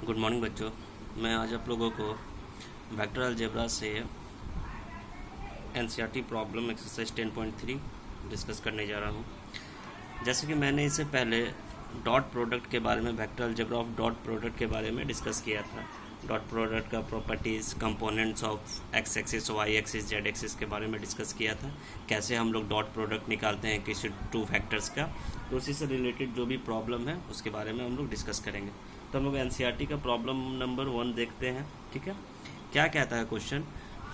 Good morning बच्चों। मैं आज आप लोगों को वेक्टर अलजेब्रा से एनसीईआरटी प्रॉब्लम एक्सरसाइज 10.3 डिस्कस करने जा रहा हूँ। जैसे कि मैंने इससे पहले डॉट प्रोडक्ट के बारे में, vector algebra of dot product के बारे में डिस्कस किया था। डॉट प्रोडक्ट का properties, components of x axis, y axis, z axis के बारे में डिस्कस किया था। कैसे हम लोग डॉट प्रोडक्ट निकालते हैं किसी टू फैक्टर्स का, तो उसी से रिलेटेड जो भी प्रॉब्लम है उसके बारे में हम लोग डिस्कस करेंगे। तो हम लोग एनसीईआरटी का प्रॉब्लम नंबर 1 देखते हैं। ठीक है, क्या कहता है question?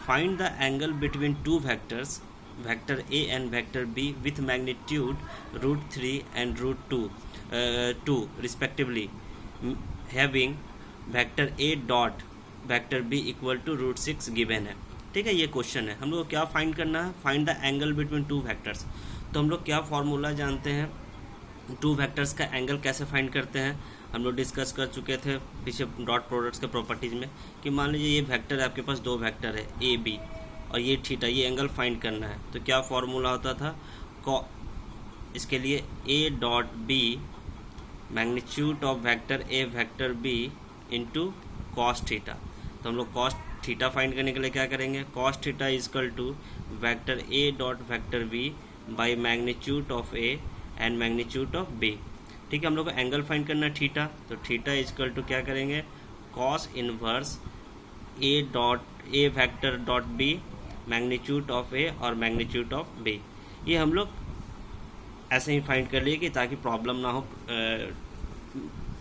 Find the angle between two vectors, vector a and vector b with magnitude √3 and √2 respectively, having vector A dot vector b equal to √6 given है। ठीक है, ये क्वेश्चन है। हम लोग को क्या फाइंड करना है? Find the angle between two vectors. तो हम लोग क्या फॉर्मूला जानते हैं, टू वेक्टर्स का एंगल कैसे फाइंड करते हैं? हम लोग डिस्कस कर चुके थे पीछे डॉट प्रोडक्ट्स के प्रॉपर्टीज़ में कि मान लीजिए ये वेक्टर है, आपके पास दो वेक्टर है ए बी और ये थीटा, ये एंगल फाइंड करना है। तो क्या फॉर्मूला होता था इसके लिए? A dot B magnitude of vector a vector b into cos theta. तो हम लोग कॉस थीटा फाइंड करने के लिए क्या करेंगे? Cos theta is equal to vector A dot vector b by magnitude of a and magnitude of b. ठीक है, हम लोग को एंगल फाइंड करना है थीटा, तो थीटा इजकल टू क्या करेंगे? Cos inverse A vector dot B magnitude of A और मैग्नीट्यूड ऑफ बी। ये हम लोग ऐसे ही फाइंड कर लिए कि ताकि प्रॉब्लम ना हो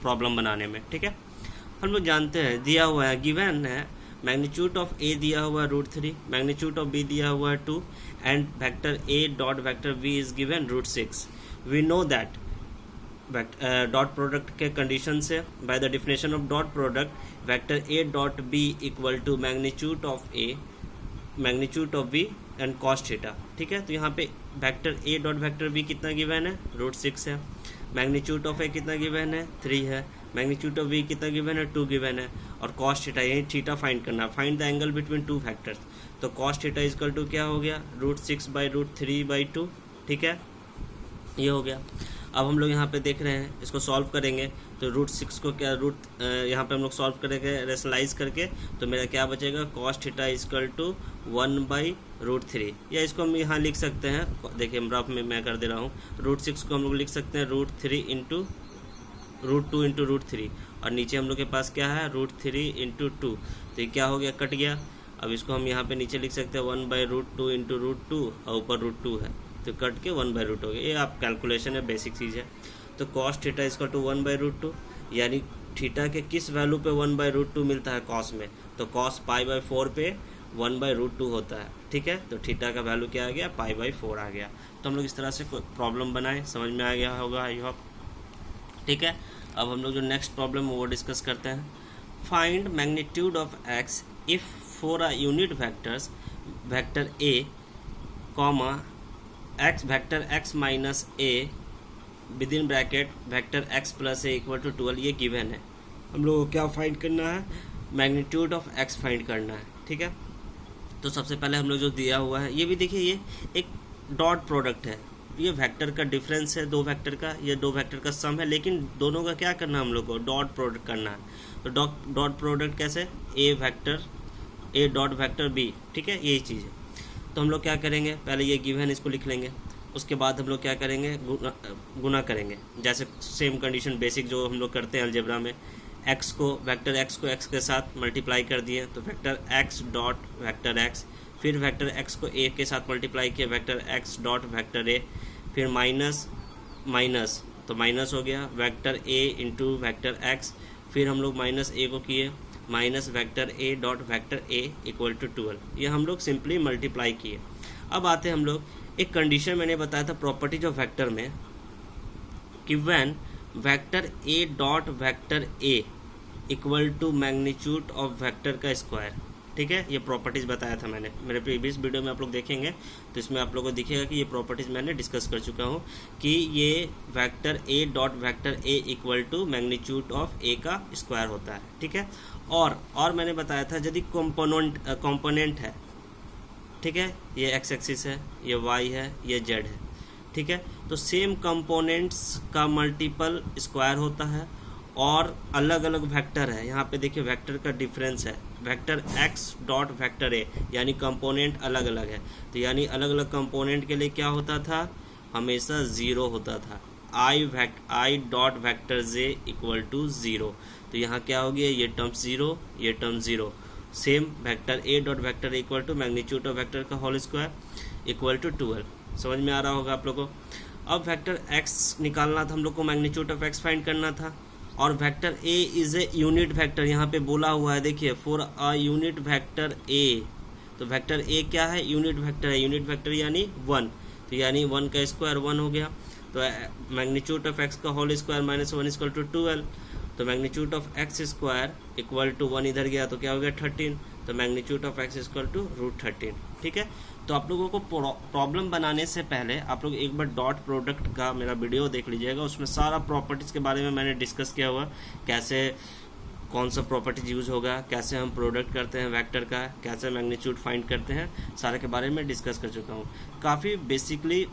प्रॉब्लम बनाने में। ठीक है, हम लोग जानते हैं दिया हुआ है, गिवन है, मैग्नीट्यूड ऑफ ए दिया हुआ है √3, मैग्नीट्यूड ऑफ बी दिया हुआ है 2 and vector A dot vector b is given √6। We know that dot product के कंडीशन से, by the definition of dot product, vector A dot b equal to magnitude of a magnitude of b and cos theta. ठीक है, तो यहाँ पे vector ए dot vector b कितना given है? √6 है। मैग्नीट्यूड ऑफ ए कितना गिवन है? 3 है। मैग्नीट्यूड ऑफ बी कितना गिवन है? 2 गिवन है। और कॉस थीटा, यही थीटा फाइंड करना। Find the angle between two factors. तो कॉस थीटा इजकल टू क्या हो गया? √6/√3/2। ठीक है, ये हो गया। अब हम लोग यहाँ पे देख रहे हैं, इसको सॉल्व करेंगे तो √6 को क्या यहाँ पे हम लोग सॉल्व करेंगे रेशनलाइज करके, तो मेरा क्या बचेगा? कॉस थीटा इजकल टू 1/√3, या इसको हम यहाँ लिख सकते हैं, देखिए रफ में मैं कर दे रहा हूँ। √6 को हम लोग लिख सकते हैं √3 इंटू √2 इंटू √3, और नीचे हम लोग के पास क्या है? √3 इंटू 2। तो ये क्या हो गया? कट गया। अब इसको हम यहाँ पे नीचे लिख सकते हैं 1/√2 इंटू √2 और ऊपर √2 है, तो कट के 1/√2 हो गया। ये आप कैलकुलेशन है, बेसिक चीज़ है। तो कॉस थीटा इसका टू 1/√2, यानी थीटा के किस वैल्यू पे 1/√2 मिलता है कॉस में? तो कॉस π/4 पे 1/√2 होता है। ठीक है, तो थीटा का वैल्यू क्या आ गया? π/4 आ गया। तो हम लोग इस तरह से प्रॉब्लम बनाए, समझ में आ गया होगा आई होप। ठीक है, अब हम लोग जो नेक्स्ट प्रॉब्लम वो डिस्कस करते हैं। Find magnitude of x if for a unit vectors vector a comma x vector x minus a with in bracket vector x plus a equal to 12। ये गिवन है। हम लोग को क्या फाइंड करना है? मैग्नीट्यूड ऑफ एक्स फाइंड करना है। ठीक है, तो सबसे पहले हम लोग जो दिया हुआ है, ये भी देखिए, ये एक डॉट प्रोडक्ट है। ये वेक्टर का डिफरेंस है दो वेक्टर का, ये दो वेक्टर का सम है, लेकिन दोनों का क्या करना है हम लोग को? डॉट प्रोडक्ट करना है। तो डॉट प्रोडक्ट कैसे? A dot vector b. ठीक है, यही चीज़ है। तो हम लोग क्या करेंगे? पहले ये गिवन इसको लिख लेंगे, उसके बाद हम लोग क्या करेंगे? गुना करेंगे। जैसे सेम कंडीशन बेसिक जो हम लोग करते हैं अलजेब्रा में, वेक्टर एक्स को एक्स के साथ मल्टीप्लाई कर दिए, तो vector x dot vector x, फिर वेक्टर एक्स को ए के साथ मल्टीप्लाई किया, vector x dot vector a, फिर माइनस माइनस, तो माइनस हो गया vector a into vector x, फिर हम लोग माइनस ए को किए, minus vector A dot vector A equal to 12। ये हम लोग सिंपली मल्टीप्लाई किए। अब आते हैं हम लोग एक कंडीशन मैंने बताया था प्रॉपर्टीज ऑफ वेक्टर में, कि when vector A dot vector A equal to magnitude of vector का स्क्वायर। ठीक है, ये प्रॉपर्टीज़ बताया था मैंने मेरे प्रीवियस वीडियो में, आप लोग देखेंगे तो इसमें आप लोगों को दिखेगा कि ये प्रॉपर्टीज़ मैंने डिस्कस कर चुका हूँ कि ये vector A dot vector A equal to magnitude of A का स्क्वायर होता है। ठीक है, और मैंने बताया था यदि कॉम्पोनेंट है, ठीक है, ये एक्स एक्सिस है, ये वाई है, ये जेड है। ठीक है, तो सेम कंपोनेंट्स का मल्टीपल स्क्वायर होता है और अलग अलग वेक्टर है, यहाँ पे देखिए वेक्टर का डिफरेंस है, vector x dot vector a, यानी कंपोनेंट अलग अलग है। तो यानी अलग अलग कंपोनेंट के लिए क्या होता था, हमेशा 0 होता था। I dot vector j equal to 0, तो यहाँ क्या हो गया, ये टर्म 0, ये term 0। Same vector a dot vector equal to magnitude of vector का होल स्क्वायर इक्वल टू 12। समझ में आ रहा होगा आप लोगों को। अब वेक्टर x निकालना था हम लोग को, मैग्नीट्यूड ऑफ x फाइंड करना था, और vector a is a unit vector, यहाँ पे बोला हुआ है देखिए, for a unit vector a। तो वेक्टर a क्या है, यूनिट वेक्टर है, यूनिट वेक्टर यानी 1, तो यानी 1 का स्क्वायर 1 हो गया। तो मैग्नीट्यूड ऑफ x का whole square minus 1 equal to 12, तो magnitude of x square equal to 1 इधर गया तो क्या हो गया 13, तो magnitude of x equal to √13। ठीक है, तो आप लोगों को प्रॉब्लम बनाने से पहले आप लोग एक बार डॉट प्रोडक्ट का मेरा वीडियो देख लीजिएगा, उसमें सारा प्रॉपर्टीज़ के बारे में मैंने डिस्कस किया हुआ, कैसे कौन सा प्रॉपर्टीज यूज़ होगा, कैसे हम प्रोडक्ट करते हैं वेक्टर का, कैसे मैग्नीट्यूड फाइंड करते हैं, सारे के बारे में डिस्कस कर चुका हूँ। काफ़ी बेसिकली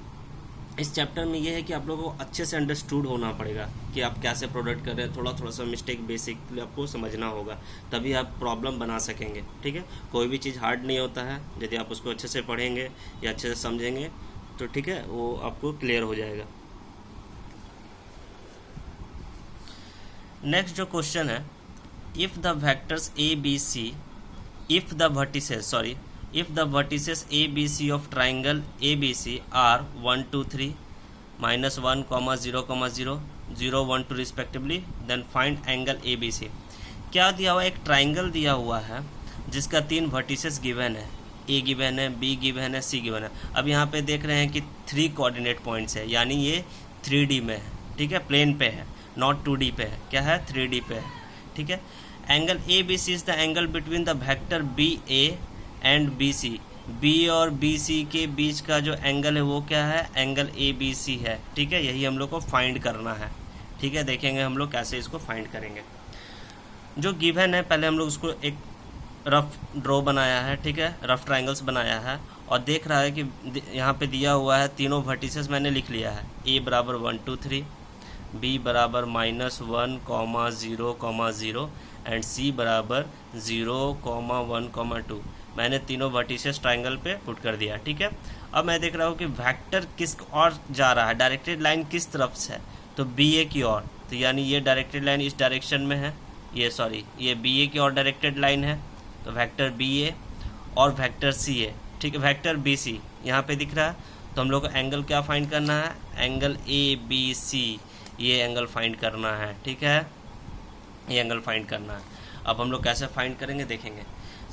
इस चैप्टर में ये है कि आप लोगों को अच्छे से अंडरस्टूड होना पड़ेगा कि आप कैसे प्रोडक्ट कर रहे हैं, थोड़ा सा मिस्टेक बेसिकली आपको समझना होगा, तभी आप प्रॉब्लम बना सकेंगे। ठीक है, कोई भी चीज़ हार्ड नहीं होता है, यदि आप उसको अच्छे से पढ़ेंगे या अच्छे से समझेंगे तो ठीक है वो आपको क्लियर हो जाएगा। नेक्स्ट जो क्वेश्चन है, if the vectors a B c, if the vertices a b c of triangle abc are 1 2 3 minus 1 0 0 0 1 2 respectively, then find angle abc। क्या दिया हुआ है, एक ट्राइंगल दिया हुआ है जिसका 3 वर्टिसेस गिवन है, a गिवन है, b गिवन है, c गिवन है। अब यहाँ पे देख रहे हैं कि 3 कोऑर्डिनेट पॉइंट्स है, यानी ये 3D में है। ठीक है, प्लेन पे है, नॉट 2D पे है, क्या है 3D पे है। ठीक है, angle A B C is the angle between the vector B A and B C, B और बी सी के बीच का जो एंगल है वो क्या है, एंगल ए बी सी है। ठीक है, यही हम लोग को फाइंड करना है। ठीक है, देखेंगे हम लोग कैसे इसको फाइंड करेंगे। जो गिवन है पहले हम लोग उसको एक रफ ड्रॉ बनाया है, ठीक है, रफ ट्राइंगल्स बनाया है, और देख रहा है कि यहाँ पे दिया हुआ है तीनों वर्टिसेस मैंने लिख लिया है, ए बराबर 1 2 3, बी बराबर -1, 0, 0 एंड सी बराबर 0, 1, 2। मैंने तीनों वर्टिसेस ट्राइंगल पे पुट कर दिया। ठीक है, अब मैं देख रहा हूँ कि वेक्टर किस और जा रहा है, डायरेक्टेड लाइन किस तरफ से है, तो बी ए की ओर, तो यानी ये डायरेक्टेड लाइन इस डायरेक्शन में है, ये बी ए की ओर डायरेक्टेड लाइन है, तो वेक्टर बी ए और वेक्टर सी ए। ठीक है, वेक्टर बी सी यहाँ पे दिख रहा है, तो हम लोग को एंगल क्या फाइंड करना है, एंगल ए बी सी, ये एंगल फाइंड करना है। ठीक है, ये एंगल फाइंड करना है। अब हम लोग कैसे फाइंड करेंगे देखेंगे।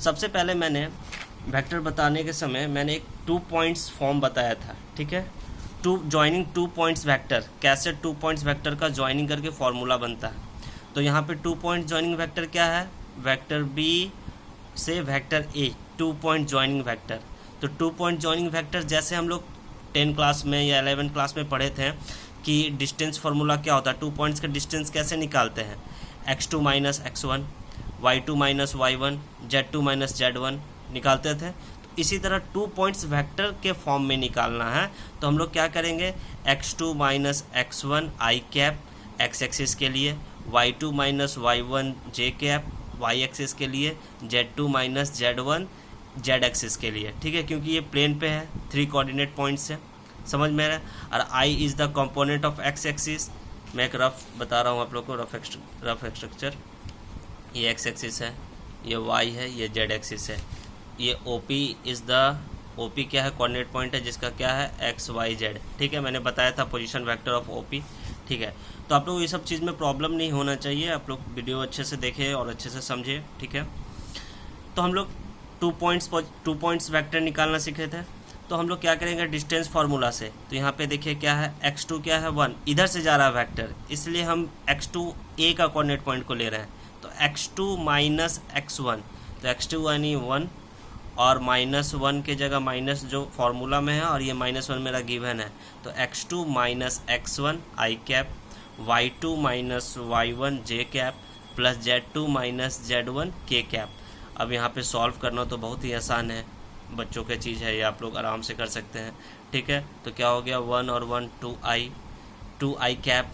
सबसे पहले मैंने वेक्टर बताने के समय मैंने एक 2 पॉइंट्स फॉर्म बताया था। ठीक है, जॉइनिंग 2 पॉइंट्स वेक्टर, कैसे 2 पॉइंट्स वेक्टर का जॉइनिंग करके फॉर्मूला बनता है। तो यहाँ पे 2 पॉइंट जॉइनिंग वेक्टर क्या है, वेक्टर बी से vector A, 2 point joining vector. तो 2 पॉइंट जॉइनिंग वेक्टर जैसे हम लोग 10 क्लास में या 11 क्लास में पढ़े थे कि डिस्टेंस फार्मूला क्या होता है, 2 पॉइंट्स का डिस्टेंस कैसे निकालते हैं, x2 minus x1, y2 minus y1, z2 minus z1 निकालते थे। तो इसी तरह 2 पॉइंट्स वेक्टर के फॉर्म में निकालना है, तो हम लोग क्या करेंगे, x2 minus x1 i cap x axis के लिए, y2 minus y1 j cap y axis के लिए, z2 minus z1 z axis के लिए। ठीक है, क्योंकि ये प्लेन पे है, 3 कोऑर्डिनेट पॉइंट्स है, समझ में आ रहा है। और i is the component of x axis. मैं एक रफ बता रहा हूँ आप लोग को, रफ स्ट्रक्चर। ये एक्स एक्सिस है, ये वाई है, ये जेड एक्सिस है। ये ओपी इज़ द, ओपी क्या है, कोऑर्डिनेट पॉइंट है जिसका क्या है एक्स वाई जेड। ठीक है, मैंने बताया था पोजीशन वेक्टर ऑफ ओपी। ठीक है, तो आप लोग ये सब चीज़ में प्रॉब्लम नहीं होना चाहिए, आप लोग वीडियो अच्छे से देखें और अच्छे से समझे। ठीक है, तो हम लोग 2 पॉइंट्स वेक्टर निकालना सीखे थे। तो हम लोग क्या करेंगे, डिस्टेंस फार्मूला से। तो यहाँ पे देखिए क्या है, x2 क्या है 1, इधर से जा रहा है वेक्टर, इसलिए हम x2 a का कोऑर्डिनेट पॉइंट को ले रहे हैं। तो x2 माइनस x1, तो x2 यानी 1 और -1 के जगह माइनस जो फार्मूला में है, और ये -1 मेरा गिवन है। तो x2 minus x1 i cap, y2 minus y1 j cap, plus z2 minus z1 k cap. अब यहाँ पे सॉल्व करना तो बहुत ही आसान है, बच्चों की चीज़ है, ये आप लोग आराम से कर सकते हैं। ठीक है, तो क्या हो गया, 1 और 1 2i cap,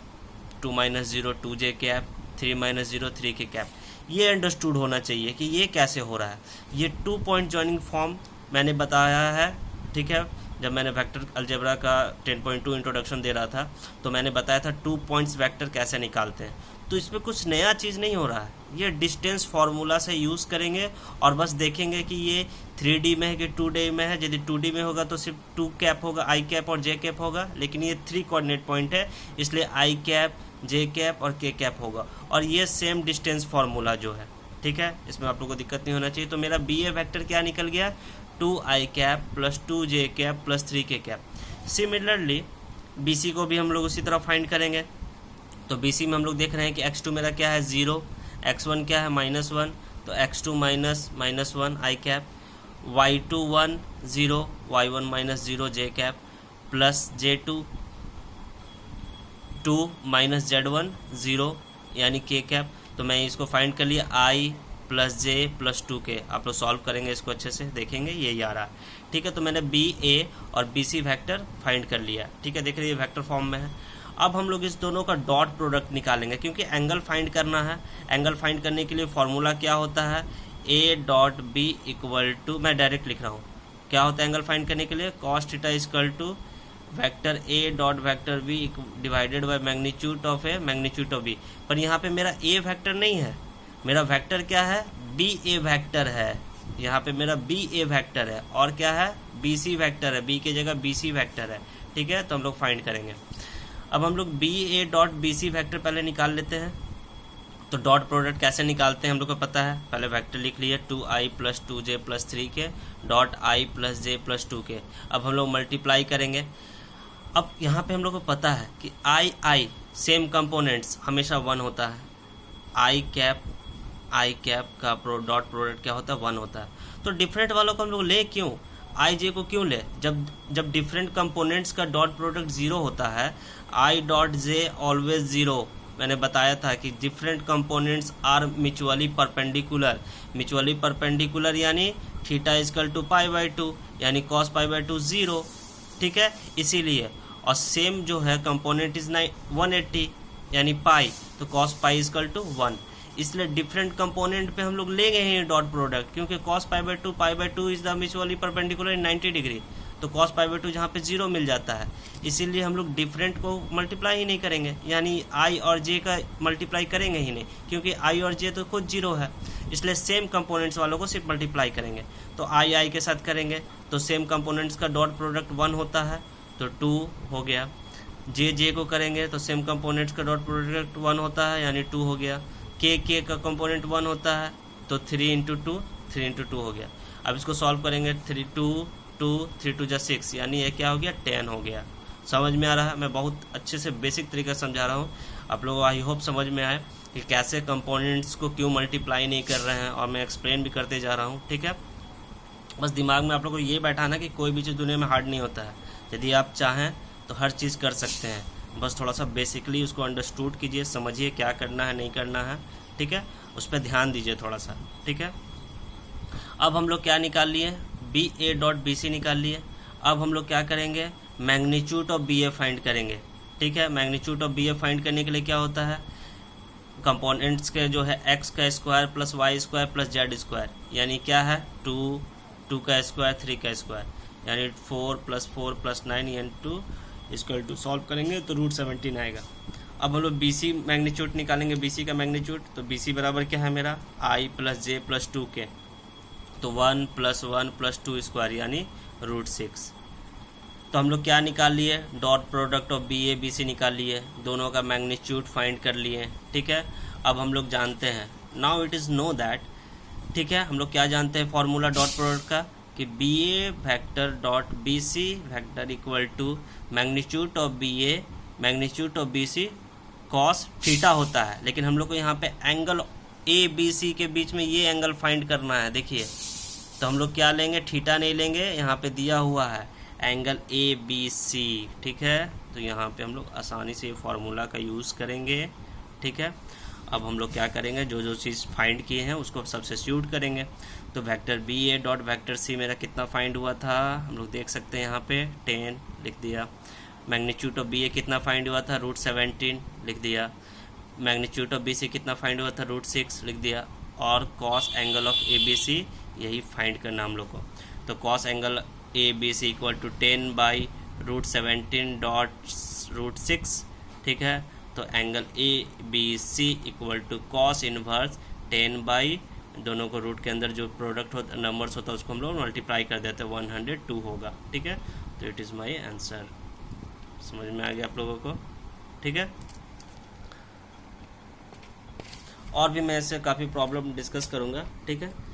2 minus 0 2j cap, 3 minus 0 3 के कैप। ये अंडरस्टूड होना चाहिए कि ये कैसे हो रहा है। ये 2 पॉइंट जॉइनिंग फॉर्म मैंने बताया है, ठीक है। जब मैंने वेक्टर अलजेब्रा का 10.2 इंट्रोडक्शन दे रहा था तो मैंने बताया था 2 पॉइंट्स वेक्टर कैसे निकालते हैं। तो इसमें कुछ नया चीज़ नहीं हो रहा है, ये डिस्टेंस फार्मूला से यूज़ करेंगे और बस देखेंगे कि ये 3D में है कि 2D में है। यदि 2D में होगा तो सिर्फ 2 कैप होगा, आई कैप और जे कैप होगा, लेकिन ये 3 कोऑर्डिनेट पॉइंट है इसलिए आई कैप, जे कैप और के कैप होगा। और ये सेम डिस्टेंस फार्मूला जो है, ठीक है, इसमें आप लोगों को दिक्कत नहीं होना चाहिए। तो मेरा बी ए वेक्टर क्या निकल गया, 2 आई कैप प्लस 2 जे कैप प्लस 3 के कैप। सिमिलरली बी सी को भी हम लोग उसी तरह फाइंड करेंगे। तो बी सी में हम लोग देख रहे हैं कि x2 मेरा क्या है 0, x1 क्या है -1, तो x2 minus 1 I cap, y2 1 0, y1 minus 0 J cap plus j2 2 minus z1 0 यानी के कैप। तो मैं इसको फाइंड कर लिया i प्लस जे प्लस 2 के। आप लोग सॉल्व करेंगे इसको अच्छे से, देखेंगे यही आ रहा है, ठीक है। तो मैंने बी ए और बी सी वैक्टर फाइंड कर लिया, ठीक है। देख रहे ये वैक्टर फॉर्म में है। अब हम लोग इस दोनों का डॉट प्रोडक्ट निकालेंगे क्योंकि एंगल फाइंड करना है। एंगल फाइंड करने के लिए फॉर्मूला क्या होता है, a dot b equal to, मैं डायरेक्ट लिख रहा हूँ, क्या होता है एंगल फाइंड करने के लिए, cos theta equal to vector A dot vector b divided by magnitude of a magnitude of b. पर यहाँ पे मेरा ए वेक्टर नहीं है, मेरा वेक्टर क्या है, बी ए वेक्टर है। यहाँ पे मेरा बी ए वेक्टर है और क्या है, बी सी वेक्टर है, बी की जगह बी सी वेक्टर है, ठीक है। तो हम लोग फाइंड करेंगे। अब हम लोग B A dot B C vector पहले निकाल लेते हैं। तो डॉट प्रोडक्ट कैसे निकालते हैं हम लोग को पता है, पहले वेक्टर लिख लिए 2i प्लस 2j प्लस 3 के dot i plus j plus 2 के। अब हम लोग मल्टीप्लाई करेंगे। अब यहाँ पे हम लोग को पता है कि i सेम कंपोनेंट्स हमेशा 1 होता है, आई कैप का डॉट प्रोडक्ट क्या होता है 1 होता है। तो डिफरेंट वालों को हम लोग ले क्यों, आई जे को क्यों ले, जब डिफरेंट कंपोनेंट्स का डॉट प्रोडक्ट 0 होता है, आई डॉट जे ऑलवेज 0। मैंने बताया था कि different components are mutually perpendicular यानी थीटा इक्वल टू π/2 यानी cos π/2 0, ठीक है। इसीलिए और सेम जो है कंपोनेंट इज 180 यानी पाई, तो cos π इक्वल टू 1। इसलिए डिफरेंट कंपोनेंट पे हम लोग ले गए हैं डॉट प्रोडक्ट, क्योंकि cos π/2 is the mutually perpendicular in 90 degree, तो cos π/2 जहाँ पे 0 मिल जाता है। इसीलिए हम लोग डिफरेंट को मल्टीप्लाई ही नहीं करेंगे, यानी i और j का मल्टीप्लाई करेंगे ही नहीं, क्योंकि i और j तो खुद 0 है। इसलिए सेम कंपोनेंट्स वालों को सिर्फ मल्टीप्लाई करेंगे। तो i के साथ करेंगे तो सेम कंपोनेंट्स का डॉट प्रोडक्ट 1 होता है, तो 2 हो गया। j को करेंगे तो सेम कंपोनेंट्स का डॉट प्रोडक्ट 1 होता है यानी 2 हो गया। k का कंपोनेंट 1 होता है तो 3 इंटू 2 हो गया। अब इसको सॉल्व करेंगे, 3 2 जा 6 यानी ये क्या हो गया 10 हो गया। समझ में आ रहा है, मैं बहुत अच्छे से बेसिक तरीके से समझा रहा हूँ, आप लोगों को आई होप समझ में आए कि कैसे कंपोनेंट्स को क्यों मल्टीप्लाई नहीं कर रहे हैं, और मैं एक्सप्लेन भी करते जा रहा हूँ, ठीक है। बस दिमाग में आप लोगों को ये बैठाना कि कोई भी चीज़ दुनिया में हार्ड नहीं होता है, यदि आप चाहें तो हर चीज़ कर सकते हैं। बस थोड़ा सा बेसिकली उसको अंडरस्टूड कीजिए, समझिए क्या करना है नहीं करना है, ठीक है, उस पर ध्यान दीजिए थोड़ा सा, ठीक है। अब हम लोग क्या निकाल लिए, B A dot B C निकाल लिए। अब हम लोग क्या करेंगे, magnitude of B A find करेंगे, ठीक है। Magnitude of B A find करने के लिए क्या होता है, कंपोनेंट्स के जो है एक्स का square plus y square plus z square, यानी क्या है 2 का स्क्वायर 3 का स्क्वायर, यानी 4 + 9 यानी 2 इक्वल टू, सॉल्व करेंगे तो √17 आएगा। अब हम लोग बी सी मैग्नीट्यूड निकालेंगे, बी सी का मैग्नीट्यूड, तो बी सी बराबर क्या है मेरा i प्लस जे प्लस 2 के, तो 1 + 1 + 2 स्क्वायर यानी √6। तो हम लोग क्या निकाल लिए, dot product of B A B C निकाल लिए, दोनों का मैग्नीट्यूड फाइंड कर लिए, ठीक है। अब हम लोग जानते हैं, now it is know that, ठीक है, हम लोग क्या जानते हैं फॉर्मूला डॉट प्रोडक्ट का, कि B A vector dot B C vector equal to magnitude of B A magnitude of B C cos theta होता है। लेकिन हम लोग को यहाँ पे एंगल ए बी सी के बीच में ये एंगल फाइंड करना है, देखिए। तो हम लोग क्या लेंगे, थीटा नहीं लेंगे, यहाँ पे दिया हुआ है एंगल ए बी सी, ठीक है। तो यहाँ पे हम लोग आसानी से फार्मूला का यूज़ करेंगे, ठीक है। अब हम लोग क्या करेंगे, जो चीज़ फाइंड किए हैं उसको सब्स्टिट्यूट करेंगे। तो vector B A dot vector C मेरा कितना फाइंड हुआ था, हम लोग देख सकते हैं यहाँ पे 10 लिख दिया। मैग्नीट्यूड ऑफ बी ए कितना फाइंड हुआ था, √17 लिख दिया। मैग्नीट्यूड ऑफ बी सी कितना फाइंड हुआ था, √6 लिख दिया, और cos angle of A B C यही फाइंड करना हम लोग को। तो cos angle A B C equal to 10/√17.√6, ठीक है। तो angle A B C equal to cos inverse 10 दोनों को रूट के अंदर जो प्रोडक्ट होता नंबर्स होता है उसको हम लोग मल्टीप्लाई कर देते हैं, 102 होगा, ठीक है। तो इट इज़ माई आंसर। समझ में आ गया आप लोगों को, ठीक है। और भी मैं इससे काफ़ी प्रॉब्लम डिस्कस करूँगा, ठीक है।